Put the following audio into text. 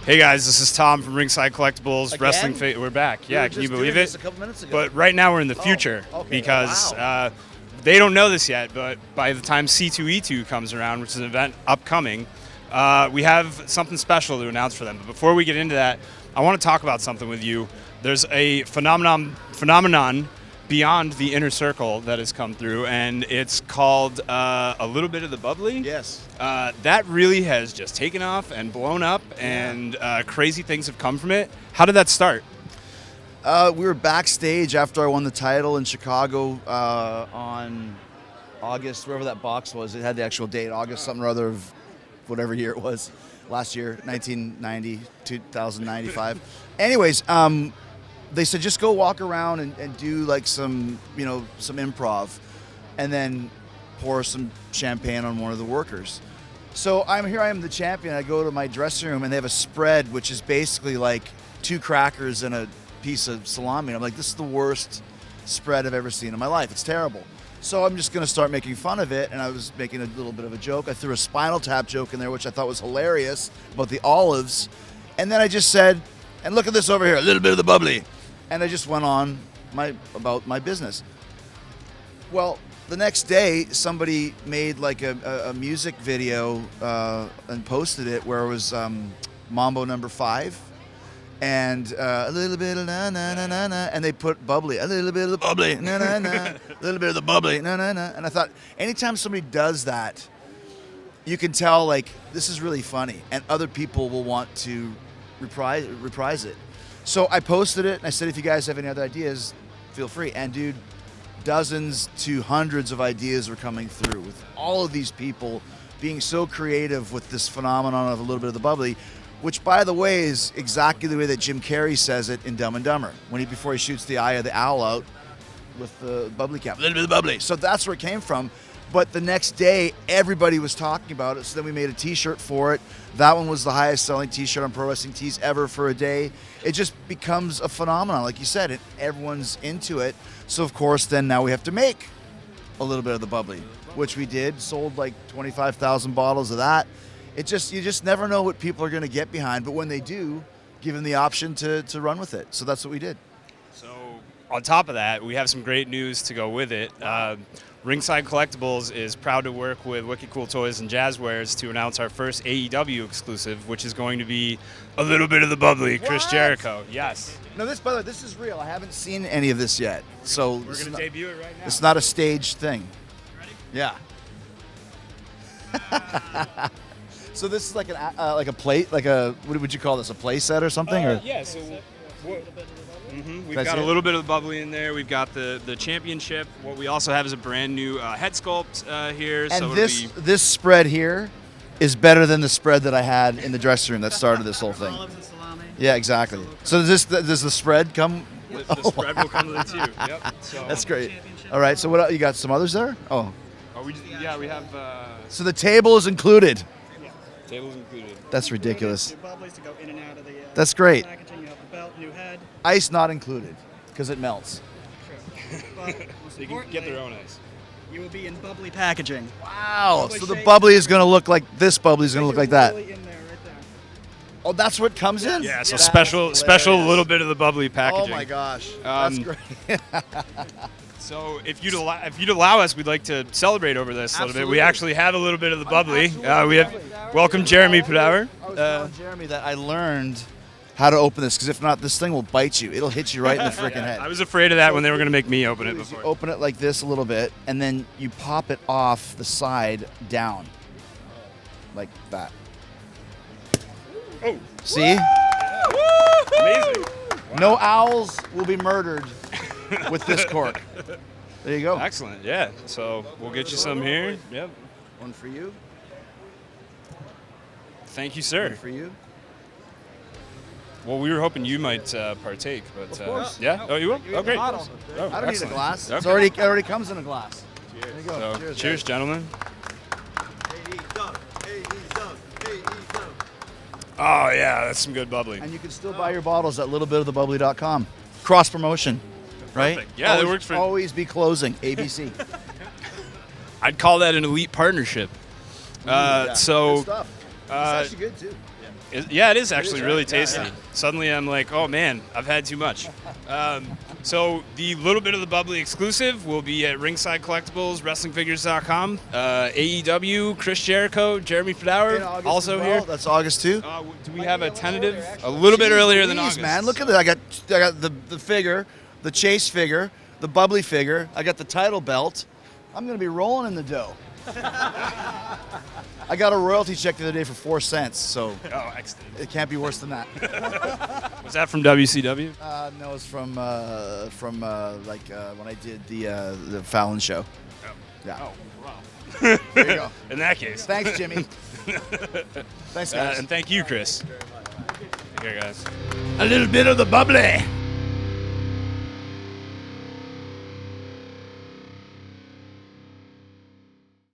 Hey guys, this is Tom from Ringside Collectibles. Again? Wrestling. We're back. Yeah, can you believe it? A couple minutes ago. But right now we're in the future because they don't know this yet. But by the time C2E2 comes around, which is an event upcoming, we have something special to announce for them. But before we get into that, I want to talk about something with you. There's a phenomenon beyond the inner circle that has come through, and it's called a little bit of the bubbly. Yes. That really has just taken off and blown up, and crazy things have come from it. How did that start? We were backstage after I won the title in Chicago on August, wherever that box was. It had the actual date, August something or other of whatever year it was. Last year, 1990, 2095. Anyways, they said just go walk around and do like some improv, and then pour some champagne on one of the workers. So I am the champion. I go to my dressing room and they have a spread, which is basically like 2 crackers and a piece of salami. And I'm like, this is the worst spread I've ever seen in my life. It's terrible. So I'm just going to start making fun of it, and I was making a little bit of a joke. I threw a Spinal Tap joke in there, which I thought was hilarious, about the olives. And then I just said, and look at this over here, a little bit of the bubbly. And I just went on about my business. Well, the next day, somebody made like a music video and posted it where it was Mambo number 5. And a little bit of na-na-na-na-na, and they put bubbly, a little bit of the bubbly, na-na-na, a little bit of the bubbly, na-na-na. And I thought, anytime somebody does that, you can tell, like, this is really funny, and other people will want to reprise it. So I posted it, and I said, if you guys have any other ideas, feel free. And, dude, dozens to hundreds of ideas were coming through with all of these people being so creative with this phenomenon of a little bit of the bubbly, which, by the way, is exactly the way that Jim Carrey says it in Dumb and Dumber, before he shoots the eye of the owl out with the bubbly cap. A little bit of bubbly. So that's where it came from. But the next day, everybody was talking about it, so then we made a T-shirt for it. That one was the highest-selling T-shirt on Pro Wrestling Tees ever for a day. It just becomes a phenomenon, like you said, and everyone's into it. So, of course, then now we have to make a little bit of the bubbly, which we did. Sold like 25,000 bottles of that. You just never know what people are going to get behind, but when they do, give them the option to run with it. So that's what we did. So on top of that, we have some great news to go with it. Ringside Collectibles is proud to work with Wicked Cool Toys and Jazzwares to announce our first AEW exclusive, which is going to be a little bit of the bubbly Chris Jericho. Yes. No, by the way, this is real. I haven't seen any of this yet. So we're going to debut it right now. It's not a staged thing. Ready? Yeah. So this is like a plate, like what would you call this? A play set or something? Yeah. So we've got a little bit of the bubbly in there. We've got the championship. What we also have is a brand new head sculpt here. And so this spread here is better than the spread that I had in the dressing room that started this whole thing. Yeah, exactly. So does the spread come? The spread will come with it too. Yep. So that's great. All right. So what? You got some others there? Oh. We have. So the table is included. Tables included. That's ridiculous. To go in and out of the, that's great. Packaging. You have the belt, new head. Ice not included because it melts. Sure. But so you can get their own ice. You will be in bubbly packaging. Wow. So the bubbly is going to look like this. Bubbly is going to look like that. In there, right there. Oh, that's what comes in? Yeah. So special little bit of the bubbly packaging. Oh my gosh. That's great. So if you'd allow us, we'd like to celebrate over this a little bit. We actually have a little bit of the bubbly. We have welcome Jeremy Padower. I was telling Jeremy that I learned how to open this, because if not, this thing will bite you. It'll hit you right in the freaking head. I was afraid of that when they were going to make me open it before. You open it like this a little bit, and then you pop it off the side down, like that. Oh, see? Amazing. Wow. No owls will be murdered with this cork. There you go. Excellent. Yeah. So we'll get you some here. Yep. One for you. Thank you, sir. One for you. Well, we were hoping you might partake, but of course. yeah. Oh, you will? Oh, great. I don't need a glass. Okay. It already comes in a glass. Cheers. There you go. So, cheers, gentlemen. Oh yeah, that's some good bubbly. And you can still buy your bottles at littlebitofthebubbly.com. Cross promotion, right? Perfect. Yeah, that works for. Always be closing. ABC. I'd call that an elite partnership. Yeah. So good stuff. It's actually good too. Yeah, it is actually really tasty. Suddenly I'm like, oh man, I've had too much. So the little bit of the bubbly exclusive will be at Ringside Collectibles, WrestlingFigures.com. AEW, Chris Jericho, Jeremy Fedauer, also here. That's August too. Do we have a tentative? A little bit earlier than August. Man, look at that. I got the figure, the chase figure, the bubbly figure. I got the title belt. I'm gonna be rolling in the dough. I got a royalty check the other day for 4 cents, so Excellent. it can't be worse than that. Was that from WCW? No, it's from when I did the Fallon show. Oh. Yeah. Oh, wow. There you go. In that case. Thanks, Jimmy. Thanks, guys. And thank you, Chris. Take care, guys. A little bit of the bubbly.